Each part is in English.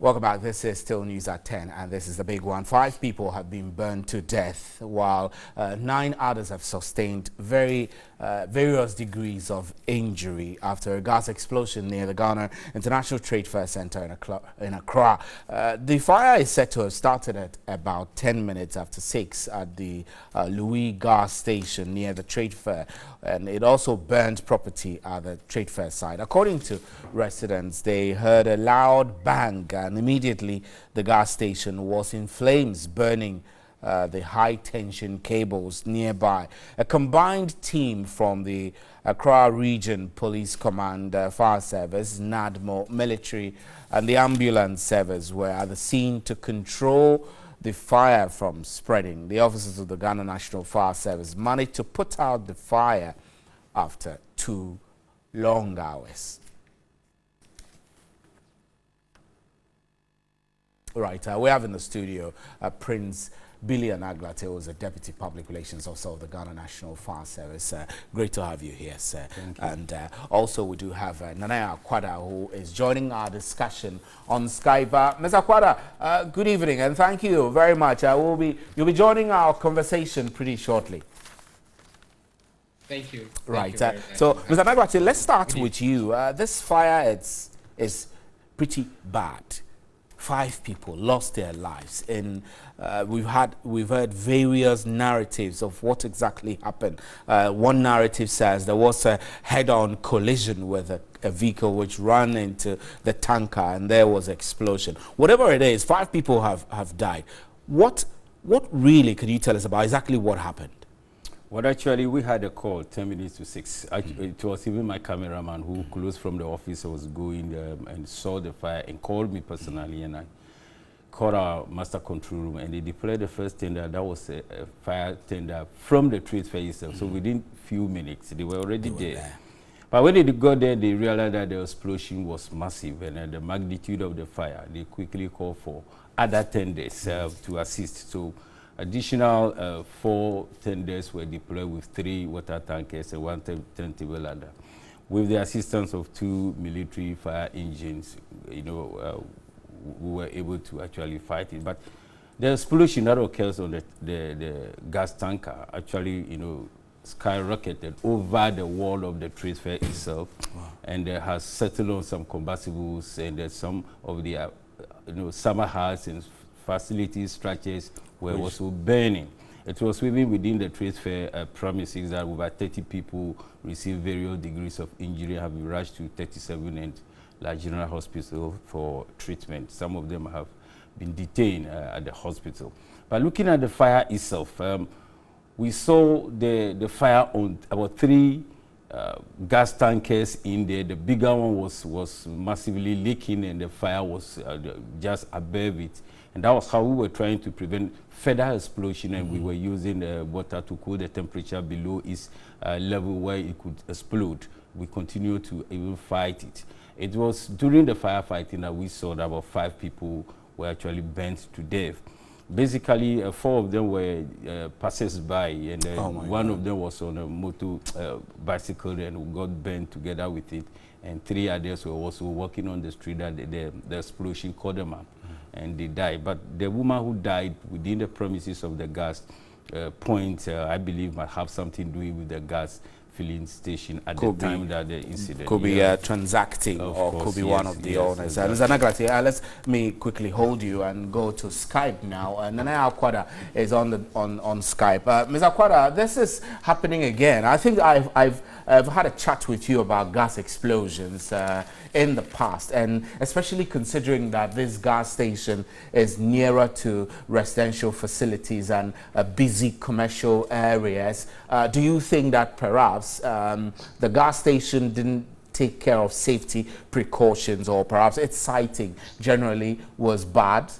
Welcome back. This is still news at 10, and this is the big one. 5 people have been burned to death, while 9 others have sustained various degrees of injury after a gas explosion near the Ghana International Trade Fair Center in Accra. The fire is said to have started at about 10 minutes after 6 at the Louis gas station near the trade fair, and it also burned property at the trade fair site. According to residents, they heard a loud bang, and immediately the gas station was in flames, burning the high-tension cables nearby. A combined team from the Accra Region Police Command, Fire Service, NADMO, military and the ambulance service were at the scene to control the fire from spreading. The officers of the Ghana National Fire Service managed to put out the fire after 2 long hours. Right, we have in the studio Prince Billy Anaglate, who is a Deputy Public Relations Officer of the Ghana National Fire Service. Great to have you here, sir. Thank you. And also we do have Nana Akwada, who is joining our discussion on Skype. Ms. Akwada, good evening, and thank you very much. You'll be joining our conversation pretty shortly. Thank you. Right. Thank you So, Ms. Anaglate, let's start with you. This fire is pretty bad. 5 people lost their lives, and we've heard various narratives of what exactly happened. One narrative says there was a head-on collision with a vehicle which ran into the tanker, and there was an explosion. Whatever it is, 5 people have died. What really can you tell us about exactly what happened? Well, actually, we had a call 10 minutes to 6. It was even my cameraman who close from the office was going and saw the fire and called me personally, and I called our master control room, and they deployed the first tender. That was a fire tender from the trade fair itself. So within few minutes, they were already there. But when they got there, they realized that the explosion was massive, and the magnitude of the fire, they quickly called for other tenders to assist. So additional 4 tenders were deployed with 3 water tankers and 1 turntable ladder. With the assistance of 2 military fire engines, we were able to actually fight it. But the explosion that occurs on the gas tanker actually, skyrocketed over the wall of the trade fair itself. Wow. And has settled on some combustibles, and some of the summer huts and facilities, structures were also burning. It was within the trade fair premises that over 30 people received various degrees of injury, have been rushed to 37 and La General Hospital for treatment. Some of them have been detained at the hospital. But looking at the fire itself, we saw the fire on about 3 gas tankers in there. The bigger one was massively leaking, and the fire was just above it. And that was how we were trying to prevent further explosion, and we were using water to cool the temperature below its level where it could explode. We continued to even fight it. It was during the firefighting that we saw that about 5 people were actually burnt to death. Basically, 4 of them were passers-by, and one of them was on a motor bicycle and got burnt together with it. And 3 others were also walking on the street that the explosion caught them up, and they died. But the woman who died within the premises of the gas point, I believe, might have something doing with the gas filling station at the time that the incident. Could be transacting, or could be one of the owners. Ms. Anaglate, let me quickly hold you and go to Skype now. Nana Akwada is on Skype. Ms. Akwada, this is happening again. I think I've had a chat with you about gas explosions in the past, and especially considering that this gas station is nearer to residential facilities and busy commercial areas. Do you think that perhaps the gas station didn't take care of safety precautions, or perhaps its siting generally was bad?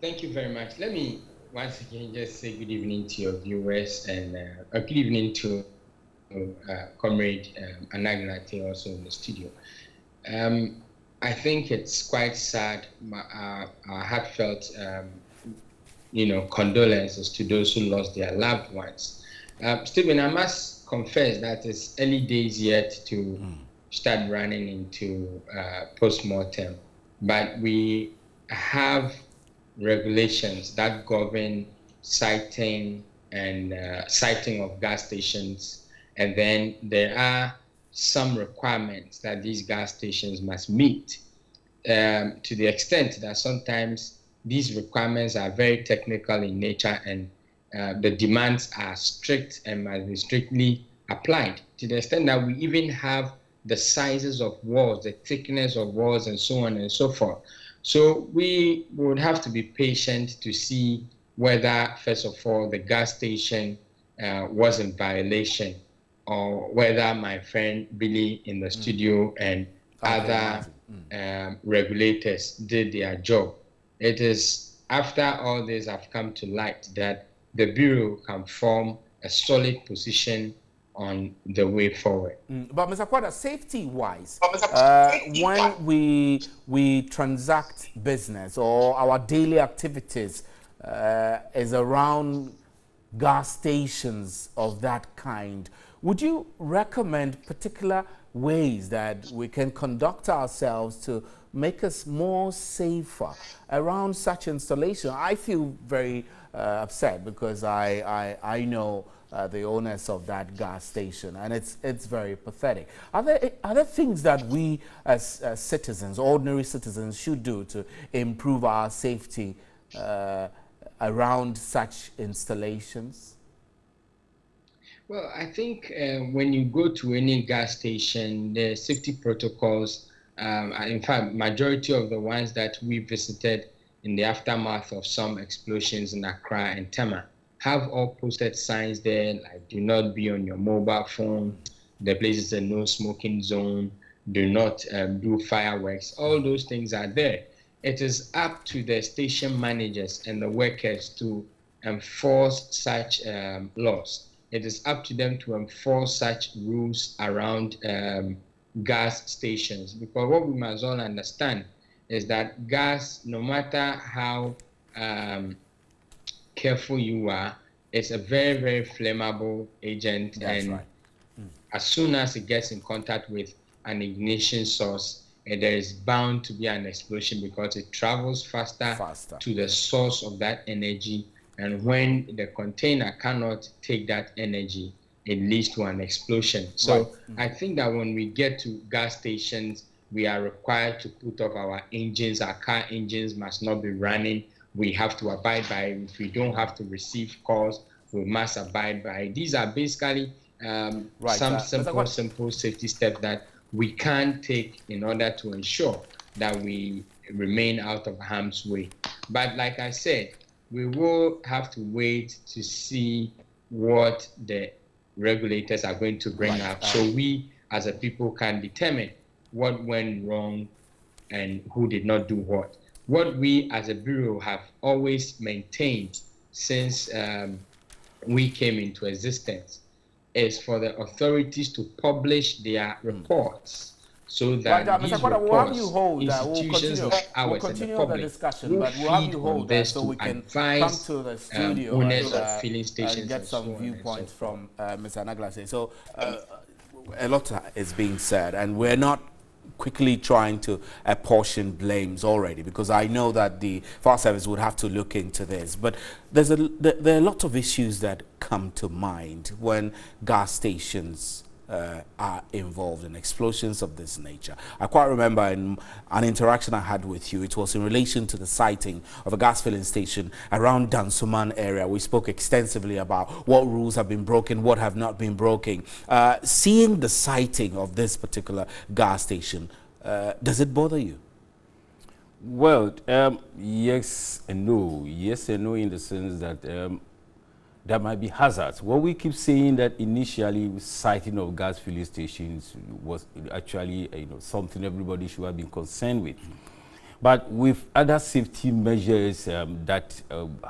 Thank you very much. Let me once again just say good evening to your viewers, and a good evening to Comrade Anaglate also in the studio. I think it's quite sad. Our heartfelt condolences to those who lost their loved ones. Stephen, I must confess that it's early days yet to start running into post-mortem. But we have regulations that govern siting and siting of gas stations. And then there are some requirements that these gas stations must meet, to the extent that sometimes these requirements are very technical in nature, and the demands are strict and must be strictly applied, to the extent that we even have the sizes of walls, the thickness of walls, and so on and so forth. So we would have to be patient to see whether, first of all, the gas station was in violation, or whether my friend Billy in the studio and other regulators did their job. It is after all this have come to light that the Bureau can form a solid position on the way forward. But Mr. Quada, safety-wise, when we transact business or our daily activities is around gas stations of that kind, would you recommend particular ways that we can conduct ourselves to make us more safer around such installation? I feel very upset because I know the owners of that gas station, and it's very pathetic. Are there things that we as citizens, ordinary citizens, should do to improve our safety around such installations? Well, I think when you go to any gas station, the safety protocols, in fact, majority of the ones that we visited in the aftermath of some explosions in Accra and Tema, have all posted signs there like do not be on your mobile phone, the place is a no smoking zone, do not do fireworks. All those things are there. It is up to the station managers and the workers to enforce such laws. It is up to them to enforce such rules around gas stations, because what we must all understand is that gas, no matter how careful you are, it's a very, very flammable agent. That's and right. As soon as it gets in contact with an ignition source, there is bound to be an explosion, because it travels faster to the source of that energy. And when the container cannot take that energy, it leads to an explosion. So I think that when we get to gas stations, we are required to put off our engines. Our car engines must not be running. We have to abide by it. If we don't have to receive calls, we must abide by it. These are basically some simple safety steps that we can take in order to ensure that we remain out of harm's way. But like I said, we will have to wait to see what the regulators are going to bring up, so we as a people can determine what went wrong and who did not do what. What we as a bureau have always maintained since we came into existence is for the authorities to publish their reports, so that these reports, institutions of ours and the public will feed on this to advise owners of filling stations get some viewpoints from Mr. Anaglase. So a lot is being said, and we're not quickly trying to apportion blames already, because I know that the fire service would have to look into this. But there are a lot of issues that come to mind when gas stations are involved in explosions of this nature. I quite remember in an interaction I had with you, it was in relation to the sighting of a gas filling station around Dansoman area. We spoke extensively about what rules have been broken, what have not been broken. Seeing the sighting of this particular gas station, does it bother you? Well, yes and no. Yes and no in the sense that there might be hazards. What we keep saying that initially sighting of gas filling stations was actually something everybody should have been concerned with. But with other safety measures that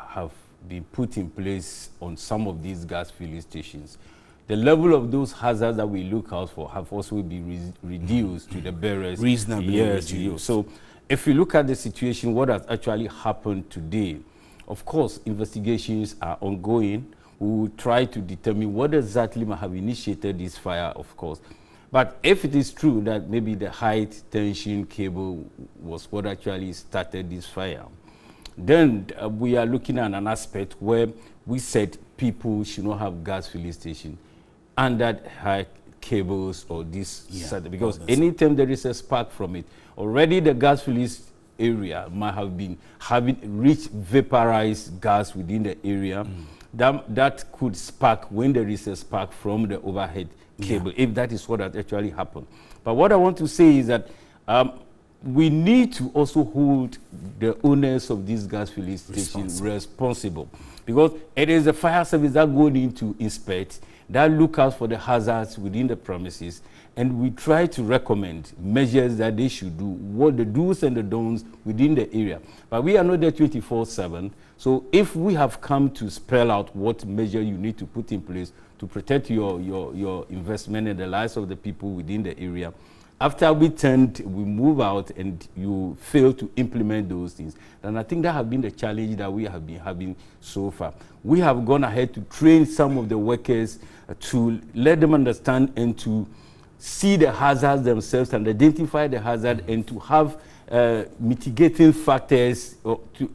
have been put in place on some of these gas filling stations, the level of those hazards that we look out for have also been reduced to the barest reasonably reduced. So if you look at the situation, what has actually happened today, of course, investigations are ongoing. We will try to determine what exactly might have initiated this fire, of course. But if it is true that maybe the high tension cable was what actually started this fire, then we are looking at an aspect where we said people should not have gas filling station under high cables or this, because anytime there is a spark from it, already the gas filling area might have been having rich vaporized gas within the area. That could spark when there is a spark from the overhead cable, if that is what has actually happened. But what I want to say is that we need to also hold the owners of these gas filling stations responsible, because it is the fire service that goes in to inspect, that look out for the hazards within the premises, and we try to recommend measures that they should do, what the do's and the don'ts within the area. But we are not there 24/7, so if we have come to spell out what measure you need to put in place to protect your investment and the lives of the people within the area, after we move out and you fail to implement those things, then I think that has been the challenge that we have been having so far. We have gone ahead to train some of the workers to let them understand and to see the hazards themselves and identify the hazard, and to have mitigating factors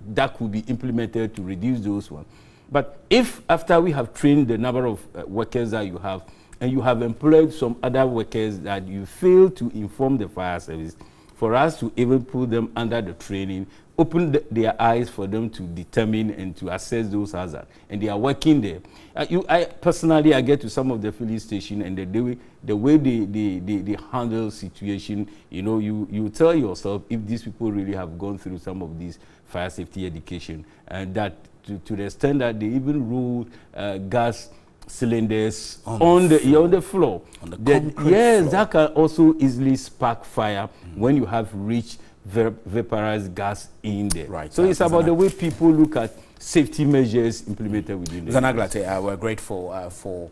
that could be implemented to reduce those ones. But if after we have trained the number of workers that you have, and you have employed some other workers that you fail to inform the fire service, for us to even put them under the training, open their eyes for them to determine and to assess those hazards, and they are working there. I personally get to some of the filling stations, and the way they handle situation, you tell yourself if these people really have gone through some of these fire safety education, and that to the extent that they even rule gas cylinders on the floor. On the concrete floor. That can also easily spark fire when you have rich vaporized gas in there. Right. So it's about the way people look at safety measures implemented within the Mr. Naglate, we're grateful for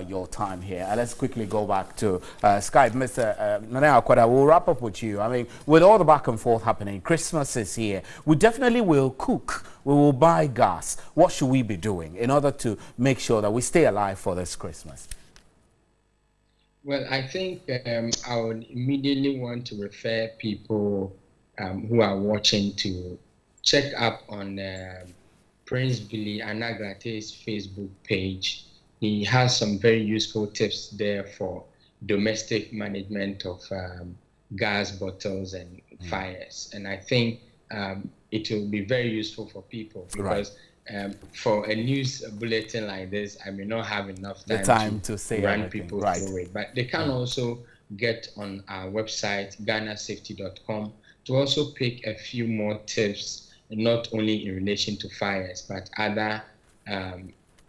your time here. Let's quickly go back to Skype. Mr. Nana Akwada, we'll wrap up with you. I mean, with all the back and forth happening, Christmas is here. We definitely will cook. We will buy gas. What should we be doing in order to make sure that we stay alive for this Christmas? Well, I think I would immediately want to refer people who are watching to check up on Prince Billy Anaglate's Facebook page. He has some very useful tips there for domestic management of gas bottles and fires. And I think it will be very useful for people, because for a news bulletin like this, I may not have enough time to say run people through it. But they can also get on our website, ghanasafety.com, to also pick a few more tips, not only in relation to fires, but other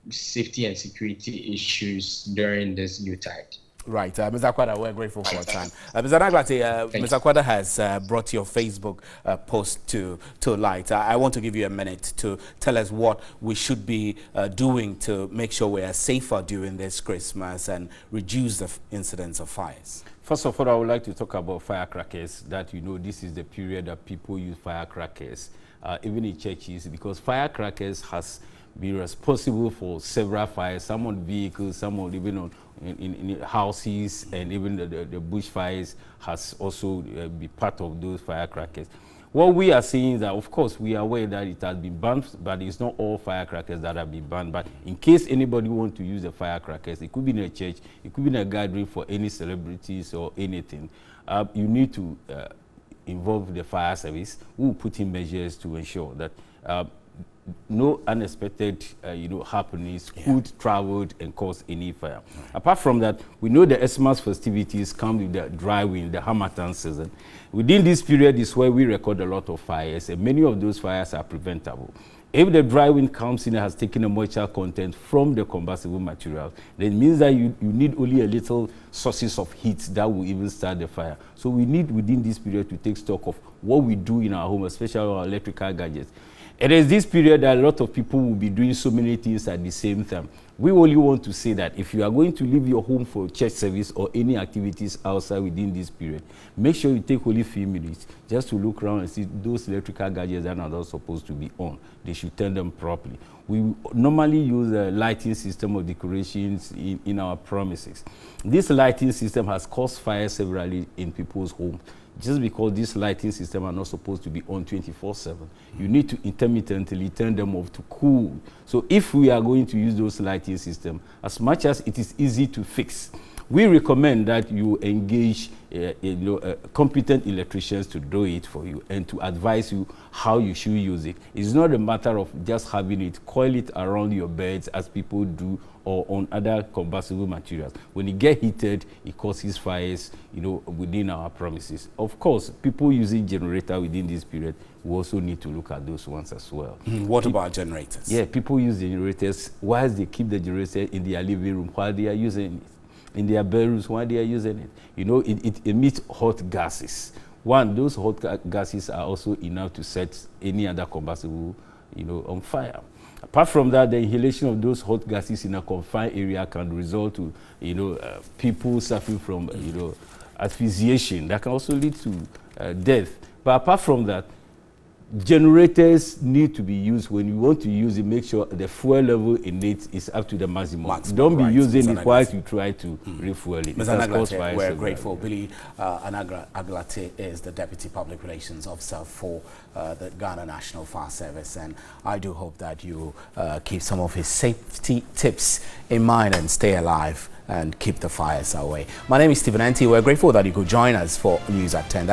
safety and security issues during this Yuletide. Right. Mr. Akwada, we're grateful for your time. Mr. Naglate, Mr. Akwada has brought your Facebook post to light. I want to give you a minute to tell us what we should be doing to make sure we are safer during this Christmas and reduce the incidence of fires. First of all, I would like to talk about firecrackers, that this is the period that people use firecrackers, even in churches, because firecrackers has been responsible for several fires, some on vehicles, some on even in houses, and even the bushfires has also been part of those firecrackers. What we are seeing is that, of course, we are aware that it has been banned, but it's not all firecrackers that have been banned. But in case anybody wants to use the firecrackers, it could be in a church, it could be in a gathering for any celebrities or anything, you need to involve the fire service, who will put in measures to ensure that no unexpected happenings could travel and cause any fire. Apart from that, we know the Xmas festivities come with the dry wind, the Harmattan season. Within this period is where we record a lot of fires, and many of those fires are preventable. If the dry wind comes in and has taken a moisture content from the combustible material, then it means that you need only a little sources of heat that will even start the fire. So we need within this period to take stock of what we do in our home, especially our electrical gadgets. It is this period that a lot of people will be doing so many things at the same time. We only want to say that if you are going to leave your home for church service or any activities outside within this period, make sure you take only a few minutes just to look around and see those electrical gadgets that are not supposed to be on. They should turn them properly. We normally use a lighting system or decorations in our premises. This lighting system has caused fire severally in people's homes. Just because this lighting system are not supposed to be on 24/7, you need to intermittently turn them off to cool. So if we are going to use those lighting system, as much as it is easy to fix, we recommend that you engage competent electricians to do it for you and to advise you how you should use it. It's not a matter of just having it, coil it around your beds as people do or on other combustible materials. When it gets heated, it causes fires, within our premises. Of course, people using generator within this period, we also need to look at those ones as well. What about generators? Yeah, people use generators whilst they keep the generator in their living room while they are using it, in their bedrooms while they are using it. It emits hot gases. One, those hot gases are also enough to set any other combustible, on fire. Apart from that, the inhalation of those hot gases in a confined area can result to, people suffering from, asphyxiation. That can also lead to death. But apart from that, generators need to be used. When you want to use it, make sure the fuel level in it is up to the maximum. Don't be using it while you try to refuel it. Mr. Anaglate, we're grateful. Billy Anaglate is the Deputy Public Relations Officer for the Ghana National Fire Service, and I do hope that you keep some of his safety tips in mind and stay alive and keep the fires away. My name is Stephen Anti. We're grateful that you could join us for News at 10.